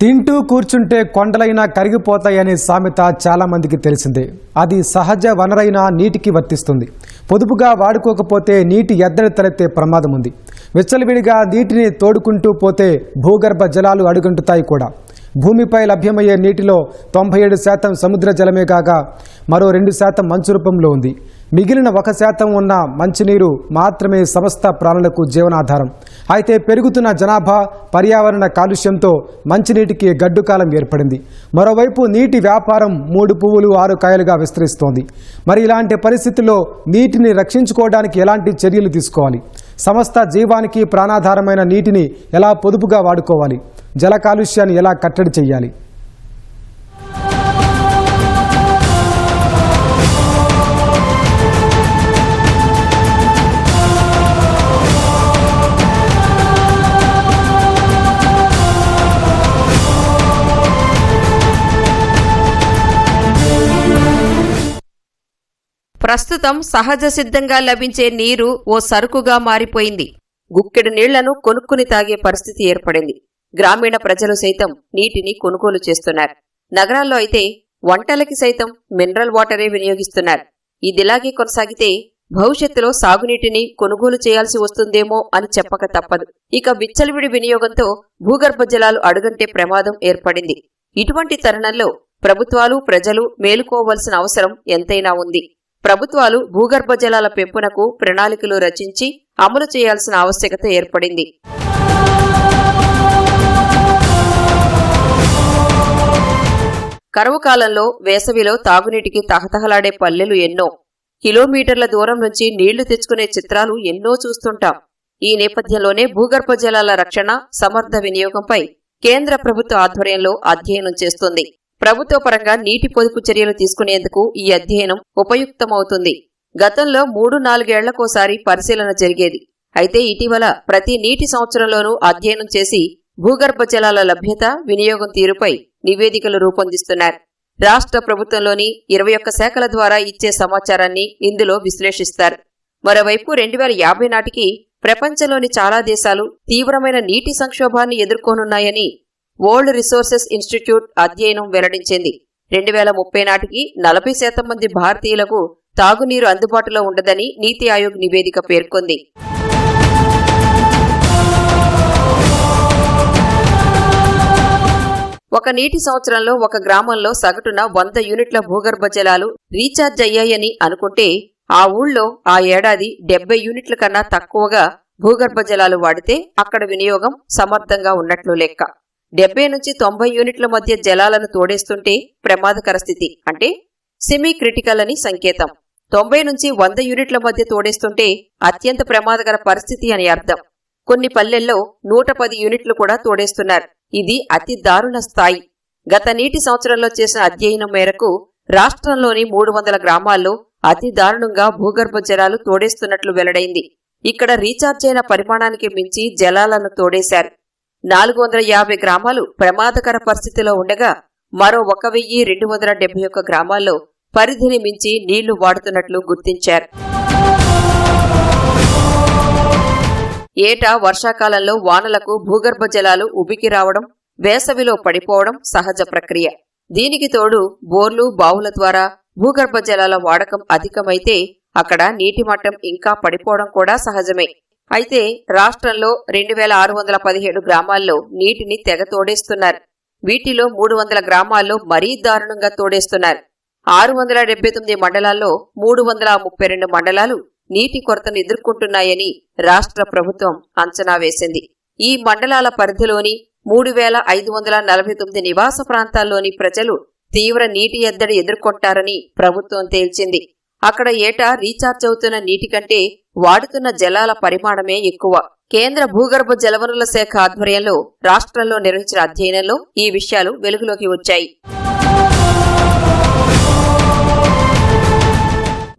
తింటూ కూర్చుంటే కొండలైనా కరిగిపోతాయనే సామెత చాలామందికి తెలిసిందే. అది సహజ వనరైన నీటికి వర్తిస్తుంది. పొదుపుగా వాడుకోకపోతే నీటి ఎద్దడి తలెత్తే ప్రమాదం ఉంది. విచ్చలవిడిగా నీటిని తోడుకుంటూ పోతే భూగర్భ జలాలు అడుగంటుతాయి కూడా. భూమిపై లభ్యమయ్యే నీటిలో 97% సముద్ర జలమే కాగా మరో 2% మంచు రూపంలో ఉంది. మిగిలిన 1% ఉన్న మంచినీరు మాత్రమే సమస్త ప్రాణులకు జీవనాధారం. అయితే పెరుగుతున్న జనాభా, పర్యావరణ కాలుష్యంతో మంచినీటికి గడ్డుకాలం ఏర్పడింది. మరోవైపు నీటి వ్యాపారం 3 పువ్వులు 6 కాయలుగా విస్తరిస్తోంది. మరి ఇలాంటి పరిస్థితుల్లో నీటిని రక్షించుకోవడానికి ఎలాంటి చర్యలు తీసుకోవాలి? సమస్త జీవానికి ప్రాణాధారమైన నీటిని ఎలా పొదుపుగా వాడుకోవాలి? జల కాలుష్యాన్ని ఎలా కట్టడి చేయాలి? ప్రస్తుతం సహజ సిద్ధంగా లభించే నీరు ఓ సరుకుగా మారిపోయింది. గుక్కెడు నీళ్లను కొనుక్కుని తాగే పరిస్థితి ఏర్పడింది. గ్రామీణ ప్రజలు సైతం నీటిని కొనుగోలు చేస్తున్నారు. నగరాల్లో అయితే వంటలకి సైతం మినరల్ వాటరే వినియోగిస్తున్నారు. ఇదిలాగే కొనసాగితే భవిష్యత్తులో సాగునీటిని కొనుగోలు చేయాల్సి వస్తుందేమో అని చెప్పక తప్పదు. ఇక విచ్చలవిడి వినియోగంతో భూగర్భ జలాలు అడుగంటే ప్రమాదం ఏర్పడింది. ఇటువంటి తరుణంలో ప్రభుత్వాలు, ప్రజలు మేలుకోవలసిన అవసరం ఎంతైనా ఉంది. ప్రభుత్వాలు భూగర్భ జలాల పెంపునకు ప్రణాళికలు రచించి అమలు చేయాల్సిన ఆవశ్యకత ఏర్పడింది. కరువు కాలంలో, వేసవిలో తాగునీటికి తహతహలాడే పల్లెలు ఎన్నో. కిలోమీటర్ల దూరం నుంచి నీళ్లు తెచ్చుకునే చిత్రాలు ఎన్నో చూస్తుంటాం. ఈ నేపథ్యంలోనే భూగర్భ జలాల రక్షణ, సమర్థ వినియోగంపై కేంద్ర ప్రభుత్వ ఆధ్వర్యంలో అధ్యయనం చేస్తుంది. ప్రభుత్వ పరంగా నీటి పొదుపు చర్యలు తీసుకునేందుకు ఈ అధ్యయనం ఉపయుక్తమవుతుంది. గతంలో 3-4 ఏళ్లకోసారి పరిశీలన జరిగేది. అయితే ఇటీవల ప్రతి నీటి సంవత్సరంలోనూ అధ్యయనం చేసి భూగర్భ జలాల లభ్యత, వినియోగం తీరుపై నివేదికలు రూపొందిస్తున్నారు. రాష్ట్ర ప్రభుత్వంలోని 21 శాఖల ద్వారా ఇచ్చే సమాచారాన్ని ఇందులో విశ్లేషిస్తారు. మరోవైపు 2050 నాటికి ప్రపంచంలోని చాలా దేశాలు తీవ్రమైన నీటి సంక్షోభాన్ని ఎదుర్కోనున్నాయని వరల్డ్ రిసోర్సెస్ ఇన్స్టిట్యూట్ అధ్యయనం వెల్లడించింది. 2030 నాటికి 40% మంది భారతీయులకు తాగునీరు అందుబాటులో ఉండదని నీతి ఆయోగ్ నివేదిక పేర్కొంది. ఒక నీటి సంవత్సరంలో ఒక గ్రామంలో సగటున 100 యూనిట్ల భూగర్భ జలాలు రీఛార్జ్ అయ్యాయని అనుకుంటే ఆ ఊళ్ళో ఆ ఏడాది 70 యూనిట్ల కన్నా తక్కువగా భూగర్భ జలాలు వాడితే అక్కడ వినియోగం సమర్థంగా ఉన్నట్లు లెక్క. 70 నుంచి 90 యూనిట్ల మధ్య జలాలను తోడేస్తుంటే ప్రమాదకర స్థితి, అంటే సెమీ క్రిటికల్ అని సంకేతం. 90 నుంచి 100 యూనిట్ల మధ్య తోడేస్తుంటే అత్యంత ప్రమాదకర పరిస్థితి అని అర్థం. కొన్ని పల్లెల్లో 110 యూనిట్లు కూడా తోడేస్తున్నారు. ఇది అతి దారుణ స్థాయి. గత నీటి సంవత్సరంలో చేసిన అధ్యయనం మేరకు రాష్ట్రంలోని 300 గ్రామాల్లో అతి దారుణంగా భూగర్భ జలాలు తోడేస్తున్నట్లు వెల్లడైంది. ఇక్కడ రీఛార్జ్ అయిన పరిమాణానికి మించి జలాలను తోడేశారు. 450 గ్రామాలు ప్రమాదకర పరిస్థితిలో ఉండగా మరో 1271 గ్రామాల్లో పరిధిని మించి నీళ్లు వాడుతున్నట్లు గుర్తించారు. ఏటా వర్షాకాలంలో వానలకు భూగర్భ జలాలు ఉబికి రావడం, వేసవిలో పడిపోవడం సహజ ప్రక్రియ. దీనికి తోడు బోర్లు, బావుల ద్వారా భూగర్భ జలాల వాడకం అధికమైతే అక్కడ నీటి మట్టం ఇంకా పడిపోవడం కూడా సహజమే. అయితే రాష్ట్రంలో 2617 గ్రామాల్లో నీటిని తెగ తోడేస్తున్నారు. వీటిలో 300 గ్రామాల్లో మరీ దారుణంగా తోడేస్తున్నారు. 679 మండలాల్లో 332 మండలాలు నీటి కొరతను ఎదుర్కొంటున్నాయని రాష్ట్ర ప్రభుత్వం అంచనా వేసింది. ఈ మండలాల పరిధిలోని 3549 నివాస ప్రాంతాల్లోని ప్రజలు తీవ్ర నీటి ఎద్దడి ఎదుర్కొంటారని ప్రభుత్వం తేల్చింది. అక్కడ ఏటా రీఛార్జ్ అవుతున్న నీటి కంటే వాడుతున్న జలాల పరిమాణమే ఎక్కువ. కేంద్ర భూగర్భ జలవనరుల శాఖ ఆధ్వర్యంలో రాష్ట్రంలో నిర్వహించిన అధ్యయనంలో ఈ విషయాలు వెలుగులోకి వచ్చాయి.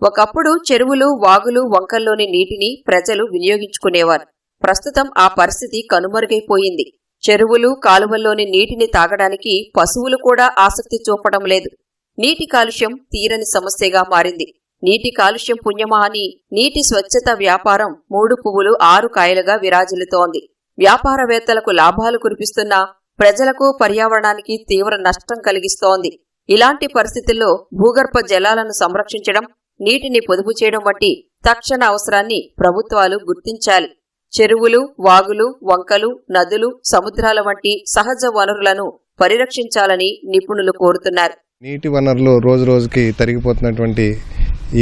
ఒకప్పుడు చెరువులు, వాగులు, వంకల్లోని నీటిని ప్రజలు వినియోగించుకునేవారు. ప్రస్తుతం ఆ పరిస్థితి కనుమరుగైపోయింది. చెరువులు, కాలువల్లోని నీటిని తాగడానికి పశువులు కూడా ఆసక్తి చూపడం లేదు. నీటి కాలుష్యం తీరని సమస్యగా మారింది. నీటి కాలుష్యం పుణ్యమా అని నీటి స్వచ్ఛత వ్యాపారం 3 పువ్వులు 6 కాయలుగా విరాజిల్లుతోంది. వ్యాపారవేత్తలకు లాభాలు కురిపిస్తున్నా ప్రజలకు పర్యావరణానికి తీవ్ర నష్టం కలిగిస్తోంది. ఇలాంటి పరిస్థితుల్లో భూగర్భ జలాలను సంరక్షించడం, నీటిని పొదుపు చేయడం వంటి తక్షణ అవసరాన్ని ప్రభుత్వాలు గుర్తించాలి. చెరువులు, వాగులు, వంకలు, నదులు, సముద్రాల వంటి సహజ వనరులను పరిరక్షించాలని నిపుణులు కోరుతున్నారు. నీటి వనరులు రోజు రోజుకి తరిగిపోతున్నటువంటి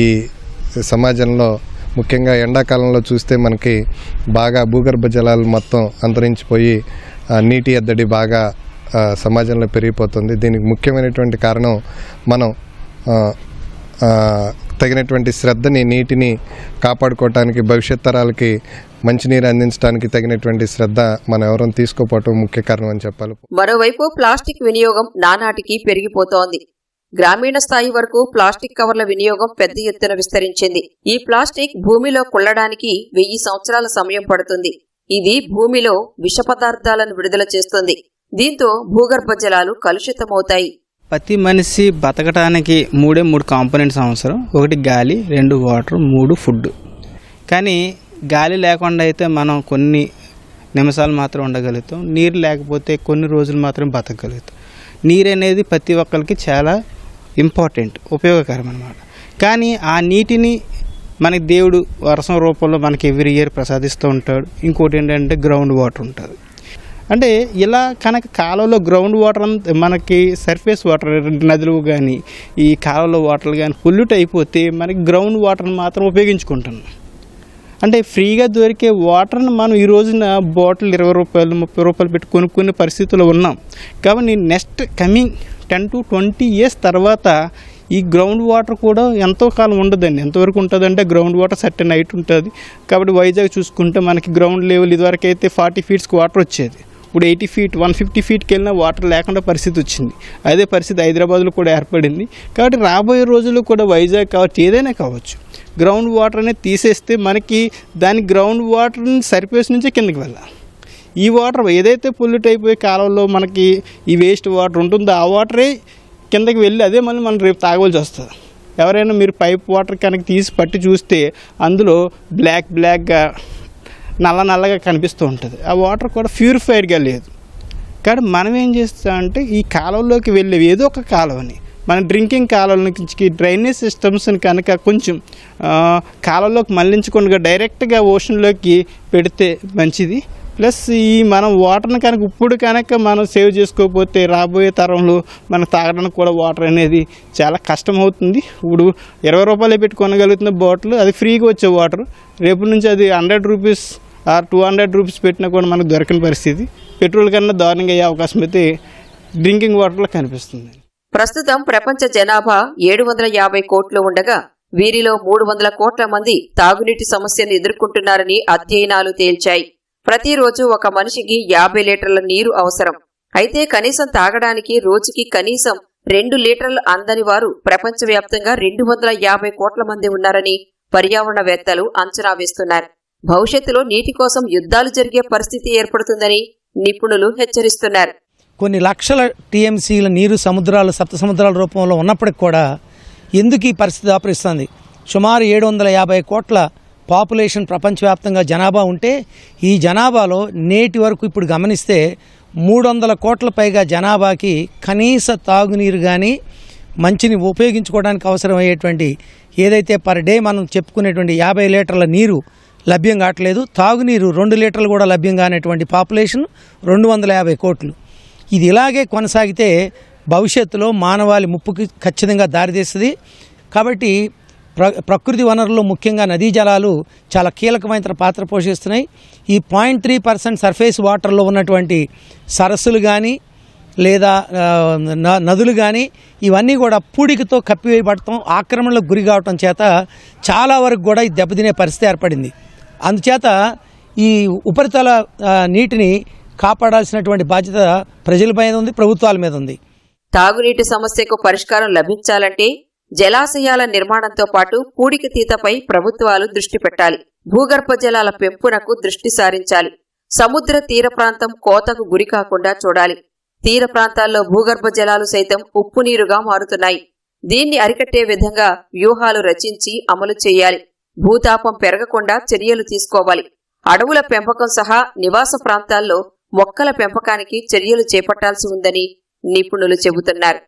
ఈ సమాజంలో ముఖ్యంగా ఎండాకాలంలో చూస్తే మనకి బాగా భూగర్భ జలాలు మొత్తం అంతరించిపోయి నీటి ఎద్దడి బాగా సమాజంలో పెరిగిపోతుంది. దీనికి ముఖ్యమైనటువంటి కారణం మనం తగినటువంటి శ్రద్ధని, నీటిని కాపాడుకోవటానికి, భవిష్యత్ తరాలకి మంచినీరు అందించడానికి తగినటువంటి శ్రద్ధ మనం ఎవరైనా తీసుకోపోవటం ముఖ్య కారణం అని చెప్పాలి. మరోవైపు ప్లాస్టిక్ వినియోగం నానాటికి పెరిగిపోతోంది. గ్రామీణ స్థాయి వరకు ప్లాస్టిక్ కవర్ల వినియోగం పెద్ద ఎత్తున విస్తరించింది. ఈ ప్లాస్టిక్ భూమిలో కుళ్లడానికి 1000 సంవత్సరాల సమయం పడుతుంది. ఇది భూమిలో విష పదార్థాలను విడుదల చేస్తుంది. దీంతో భూగర్భ జలాలు కలుషితమవుతాయి. ప్రతి మనిషి బతకడానికి 3 కాంపోనెంట్స్ అవసరం. 1 గాలి, 2 వాటర్, 3 ఫుడ్. కానీ గాలి లేకుండా అయితే మనం కొన్ని నిమిషాలు మాత్రం ఉండగలుగుతాం. నీరు లేకపోతే కొన్ని రోజులు మాత్రం బతకగలుగుతాం. నీరు అనేది ప్రతి ఒక్కరికి చాలా ఇంపార్టెంట్, ఉపయోగకరం అన్నమాట. కానీ ఆ నీటిని మనకి దేవుడు వర్షం రూపంలో మనకి ఎవ్రీ ఇయర్ ప్రసాదిస్తూ ఉంటాడు. ఇంకోటి ఏంటంటే గ్రౌండ్ వాటర్ ఉంటుంది. అంటే ఇలా కనుక కాలువలో గ్రౌండ్ వాటర్ మనకి సర్ఫేస్ వాటర్, నదులు కానీ ఈ కాలువలో వాటర్లు కానీ పొల్యూట్ అయిపోతే మనకి గ్రౌండ్ వాటర్ని మాత్రం ఉపయోగించుకుంటున్నాం. అంటే ఫ్రీగా దొరికే వాటర్ని మనం ఈ రోజున బాటిల్ 20 రూపాయలు 30 రూపాయలు పెట్టి కొనుక్కునే పరిస్థితుల్లో ఉన్నాం. కాబట్టి నెక్స్ట్ కమింగ్ 10 to 20 ఇయర్స్ తర్వాత ఈ గ్రౌండ్ వాటర్ కూడా ఎంతో కాలం ఉండదండి. ఎంతవరకు ఉంటుందంటే గ్రౌండ్ వాటర్ సర్టెన్ హైట్ ఉంటుంది. కాబట్టి వైజాగ్ చూసుకుంటే మనకి గ్రౌండ్ లెవెల్ ఇదివరకు అయితే 40 feet వాటర్ వచ్చేది. ఇప్పుడు 80 feet 150 feetకి వెళ్ళినా వాటర్ లేకుండా పరిస్థితి వచ్చింది. అదే పరిస్థితి హైదరాబాద్లో కూడా ఏర్పడింది. కాబట్టి రాబోయే రోజుల్లో కూడా వైజాగ్ కావచ్చు, ఏదైనా కావచ్చు, గ్రౌండ్ వాటర్ అనేది తీసేస్తే మనకి దాని గ్రౌండ్ వాటర్ని సర్ఫేస్ నుంచే కిందకి వెళ్ళాలి. ఈ వాటర్ ఏదైతే పొల్యూట్ అయిపోయి కాలంలో మనకి ఈ వేస్ట్ వాటర్ ఉంటుందో ఆ వాటరే కిందకి వెళ్ళి అదే మళ్ళీ మనం రేపు తాగవలసి వస్తుంది. ఎవరైనా మీరు పైప్ వాటర్ కనుక తీసి పట్టి చూస్తే అందులో బ్లాక్గా నల్లగా కనిపిస్తూ ఉంటుంది. ఆ వాటర్ కూడా ప్యూరిఫైడ్గా లేదు. కానీ మనం ఏం చేస్తామంటే ఈ కాలువలోకి వెళ్ళే ఏదో ఒక కాలువని మన డ్రింకింగ్ కాలువల నుంచి డ్రైనేజ్ సిస్టమ్స్ని కనుక కొంచెం కాలువలోకి మళ్లించకుండా డైరెక్ట్గా ఓషన్లోకి పెడితే మంచిది. ప్లస్ ఈ మనం వాటర్ని కనుక ఇప్పుడు కనుక మనం సేవ్ చేసుకోకపోతే రాబోయే తరంలో మనకు తాగడానికి కూడా వాటర్ అనేది చాలా కష్టం అవుతుంది. ఇప్పుడు 20 రూపాయలు పెట్టి కొనగలుగుతున్న బాటిల్ అది ఫ్రీగా వచ్చే వాటర్ రేపు నుంచి అది 100 రూపీస్ ఆర్ 200 రూపీస్ పెట్టినా కూడా మనకు దొరకని పరిస్థితి. పెట్రోల్ కన్నా దారుణంగా అయ్యే అవకాశం అయితే డ్రింకింగ్ వాటర్లో కనిపిస్తుంది. ప్రస్తుతం ప్రపంచ జనాభా 750 కోట్లు ఉండగా వీరిలో 300 కోట్ల మంది తాగునీటి సమస్యను ఎదుర్కొంటున్నారని అధ్యయనాలు తేల్చాయి. ప్రతిరోజు ఒక మనిషికి 50 లీటర్ల నీరు అవసరం. అయితే కనీసం తాగడానికి రోజుకి కనీసం 2 లీటర్లు అందని వారు ప్రపంచవ్యాప్తంగా 250 కోట్ల మంది ఉన్నారని పర్యావరణవేత్తలు అంచనా వేస్తున్నారు. భవిష్యత్తులో నీటి కోసం యుద్ధాలు జరిగే పరిస్థితి ఏర్పడుతుందని నిపుణులు హెచ్చరిస్తున్నారు. కొన్ని లక్షల టీఎంసీల నీరు సముద్రాలు, సప్త సముద్రాల రూపంలో ఉన్నప్పటికి కూడా ఎందుకు ఈ పరిస్థితి దాపరిస్తుంది? సుమారు 750 కోట్ల పాపులేషన్ ప్రపంచవ్యాప్తంగా జనాభా ఉంటే ఈ జనాభాలో నేటి వరకు ఇప్పుడు గమనిస్తే 300 కోట్ల పైగా జనాభాకి కనీస తాగునీరు కానీ మంచిని ఉపయోగించుకోవడానికి అవసరమయ్యేటువంటి ఏదైతే పర్ డే మనం చెప్పుకునేటువంటి 50 లీటర్ల నీరు లభ్యం కావట్లేదు. తాగునీరు 2 లీటర్లు కూడా లభ్యం కానటువంటి పాపులేషన్ 250 కోట్లు. ఇది ఇలాగే కొనసాగితే భవిష్యత్తులో మానవాళి ముప్పుకి ఖచ్చితంగా దారితీస్తుంది. కాబట్టి ప్రకృతి వనరుల్లో ముఖ్యంగా నదీ జలాలు చాలా కీలకమైన పాత్ర పోషిస్తున్నాయి. ఈ 0.3% సర్ఫేస్ వాటర్లో ఉన్నటువంటి సరస్సులు కానీ లేదా నదులు కానీ ఇవన్నీ కూడా పూడికతో కప్పివేయబడటం, ఆక్రమణలకు గురి కావటం చేత చాలా వరకు కూడా ఈ దెబ్బతినే పరిస్థితి ఏర్పడింది. అందుచేత ఈ ఉపరితల నీటిని కాపాడాల్సినటువంటి బాధ్యత ప్రజల మీద ఉంది, ప్రభుత్వాల మీద ఉంది. తాగునీటి సమస్యకు పరిష్కారం లభించాలంటే జలాశయాల నిర్మాణంతో పాటు పూడికతీతపై ప్రభుత్వాలు దృష్టి పెట్టాలి. భూగర్భ జలాల పెంపునకు దృష్టి సారించాలి. సముద్ర తీర ప్రాంతం కోతకు గురి కాకుండా చూడాలి. తీర ప్రాంతాల్లో భూగర్భ జలాలు సైతం ఉప్పు నీరుగా మారుతున్నాయి. దీన్ని అరికట్టే విధంగా వ్యూహాలు రచించి అమలు చేయాలి. భూతాపం పెరగకుండా చర్యలు తీసుకోవాలి. అడవుల పెంపకం సహా నివాస ప్రాంతాల్లో మొక్కల పెంపకానికి చర్యలు చేపట్టాల్సి ఉందని నిపుణులు చెబుతున్నారు.